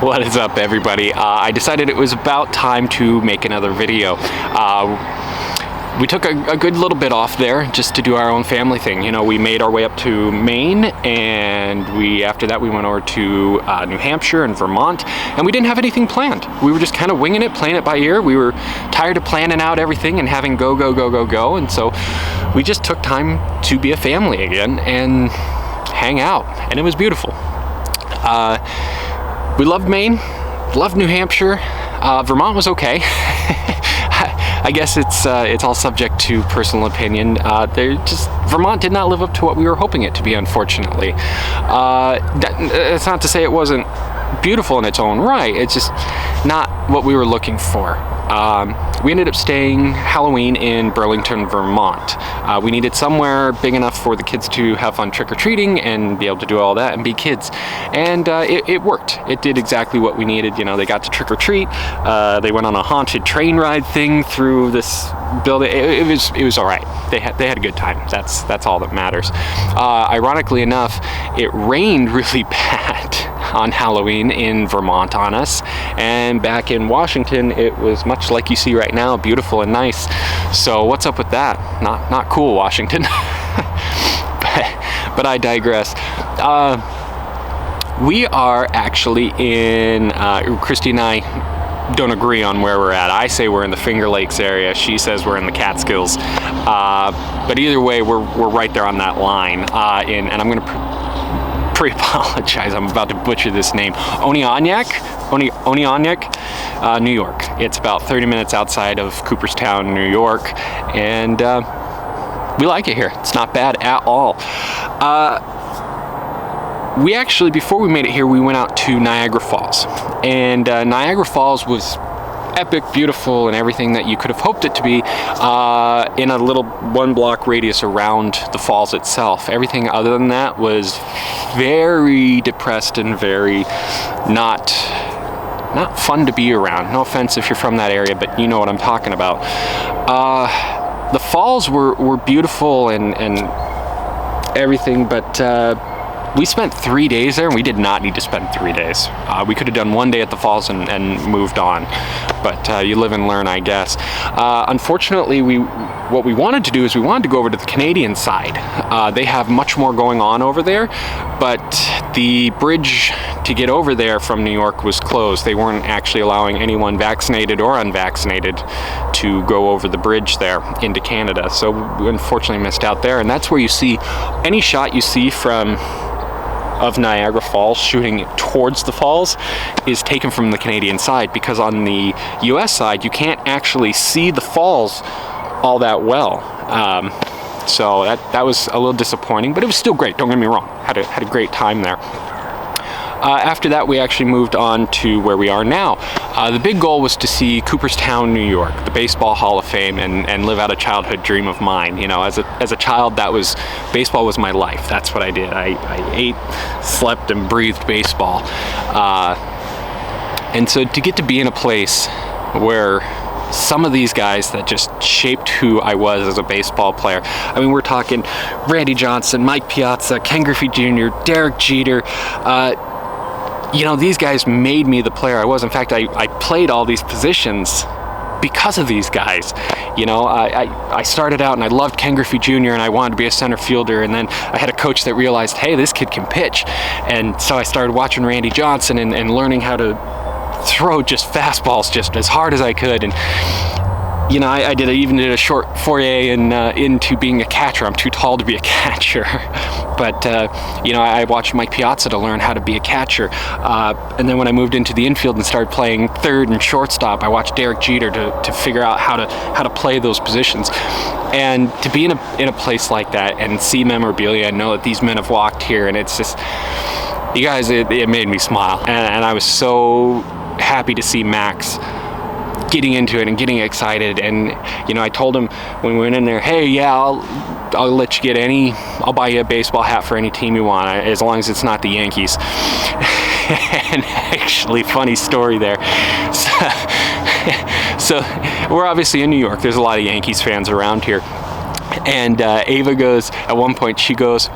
What is up, everybody? I decided it was about time to make another video. We took a good little bit off there just to do our own family thing. You know, we made our way up to Maine, and after that we went over to New Hampshire and Vermont, and we didn't have anything planned. We were just kind of winging it, playing it by ear. We were tired of planning out everything and having go, and so we just took time to be a family again and hang out, and it was beautiful. We loved Maine, loved New Hampshire. Vermont was okay. I guess it's all subject to personal opinion. Vermont did not live up to what we were hoping it to be, unfortunately. That's not to say it wasn't beautiful in its own right. It's just not what we were looking for. We ended up staying Halloween in Burlington, Vermont. We needed somewhere big enough for the kids to have fun trick-or-treating and be able to do all that and be kids. And it worked. It did exactly what we needed. You know, they got to trick-or-treat. They went on a haunted train ride thing through this building. It was all right. They had a good time. That's all that matters. Ironically enough, it rained really bad on Halloween in Vermont on us, and back in Washington it was much like you see right now, beautiful and nice. So what's up with that? Not cool, Washington. but I digress. We are actually in Christy and I don't agree on where we're at. I say we're in the Finger Lakes area. She says we're in the Catskills. But either way, we're right there on that line. And I'm gonna pre-apologize. I'm about to butcher this name. Oneonyak, New York. It's about 30 minutes outside of Cooperstown, New York, and we like it here. It's not bad at all. We actually, before we made it here, we went out to Niagara Falls, and Niagara Falls was epic, beautiful, and everything that you could have hoped it to be in a little 1-block radius around the falls itself. Everything other than that was very depressed and very not fun to be around. No offense if you're from that area, but you know what I'm talking about. The falls were beautiful and everything, but we spent 3 days there, and we did not need to spend 3 days. We could have done 1 day at the falls and moved on, but you live and learn, I guess. Unfortunately, what we wanted to do is we wanted to go over to the Canadian side. They have much more going on over there, but the bridge to get over there from New York was closed. They weren't actually allowing anyone vaccinated or unvaccinated to go over the bridge there into Canada. So we unfortunately missed out there, and that's where you see any shot you see of Niagara Falls shooting towards the falls is taken from the Canadian side, because on the US side you can't actually see the falls all that well. So that was a little disappointing, but it was still great, don't get me wrong. Had a great time there. After that, we actually moved on to where we are now. The big goal was to see Cooperstown, New York, the Baseball Hall of Fame, and live out a childhood dream of mine. You know, as a child, baseball was my life. That's what I did. I ate, slept, and breathed baseball. And so to get to be in a place where some of these guys that just shaped who I was as a baseball player. I mean, we're talking Randy Johnson, Mike Piazza, Ken Griffey Jr., Derek Jeter, you know, these guys made me the player I was. In fact, I played all these positions because of these guys. You know, I started out and I loved Ken Griffey Jr. and I wanted to be a center fielder, and then I had a coach that realized, hey, this kid can pitch. And so I started watching Randy Johnson and learning how to throw just fastballs just as hard as I could. And you know, I even did a short foray into being a catcher. I'm too tall to be a catcher. But, you know, I watched Mike Piazza to learn how to be a catcher. And then when I moved into the infield and started playing third and shortstop, I watched Derek Jeter to figure out how to play those positions. And to be in a place like that and see memorabilia and know that these men have walked here, and it's just, you guys, it made me smile. And I was so happy to see Max getting into it and getting excited. And you know, I told him when we went in there, hey, yeah, I'll let you get I'll buy you a baseball hat for any team you want, as long as it's not the Yankees. And actually, funny story there. So we're obviously in New York. There's a lot of Yankees fans around here. And Ava goes, at one point she goes,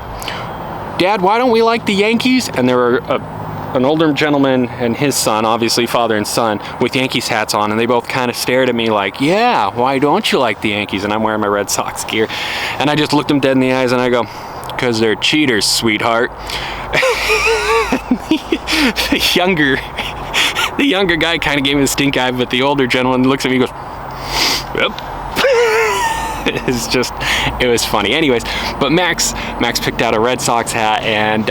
Dad, why don't we like the Yankees? And there were an older gentleman and his son, obviously father and son, with Yankees hats on, and they both kind of stared at me like, yeah, why don't you like the Yankees? And I'm wearing my Red Sox gear. And I just looked them dead in the eyes and I go, because they're cheaters, sweetheart. The younger guy kind of gave me the stink eye, but the older gentleman looks at me and goes, yep. It was funny. Anyways, but Max picked out a Red Sox hat, and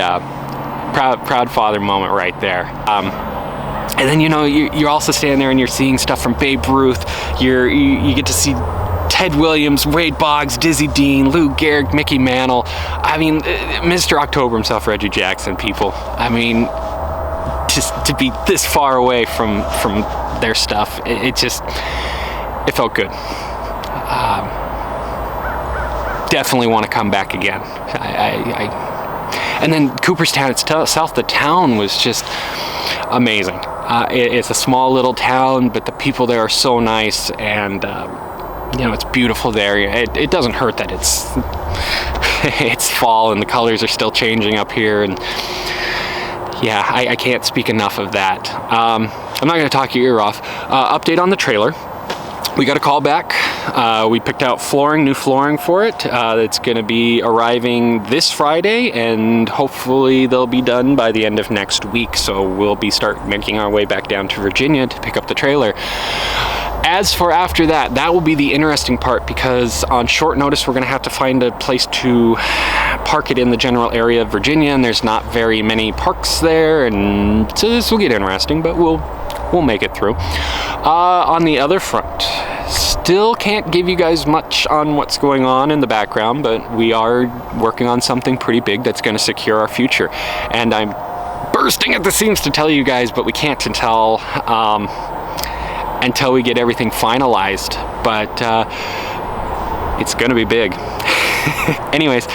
proud father moment right there. And then, you know, you're also standing there and you're seeing stuff from Babe Ruth. You get to see Ted Williams, Wade Boggs, Dizzy Dean, Lou Gehrig, Mickey Mantle. I mean, Mr. October himself, Reggie Jackson, people. I mean, just to be this far away from their stuff, it felt good. Definitely want to come back again. And then Cooperstown itself, the town was just amazing. It's a small little town, but the people there are so nice, and you know, it's beautiful there. It doesn't hurt that it's fall and the colors are still changing up here, and yeah, I can't speak enough of that. I'm not going to talk your ear off. Update on the trailer. We got a call back. We picked out new flooring for it. It's going to be arriving this Friday, and hopefully they'll be done by the end of next week. So we'll start making our way back down to Virginia to pick up the trailer. As for after that will be the interesting part, because on short notice we're going to have to find a place to park it in the general area of Virginia, and there's not very many parks there, and so this will get interesting, but we'll make it through. On the other front, still can't give you guys much on what's going on in the background, but we are working on something pretty big that's going to secure our future, and I'm bursting at the seams to tell you guys, but we can't until we get everything finalized. But it's going to be big. Anyways,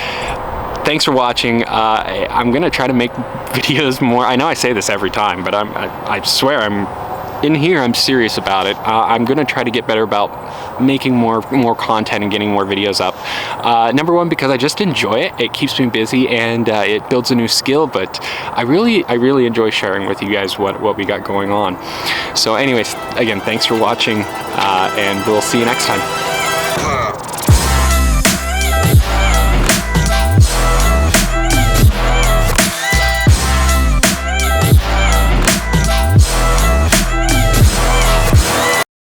thanks for watching. I'm going to try to make videos more. I know I say this every time, but I swear I'm serious about it. I'm going to try to get better about making more content and getting more videos up. Number one, because I just enjoy it. It keeps me busy, and it builds a new skill, but I really enjoy sharing with you guys what we got going on. So anyways, again, thanks for watching, and we'll see you next time.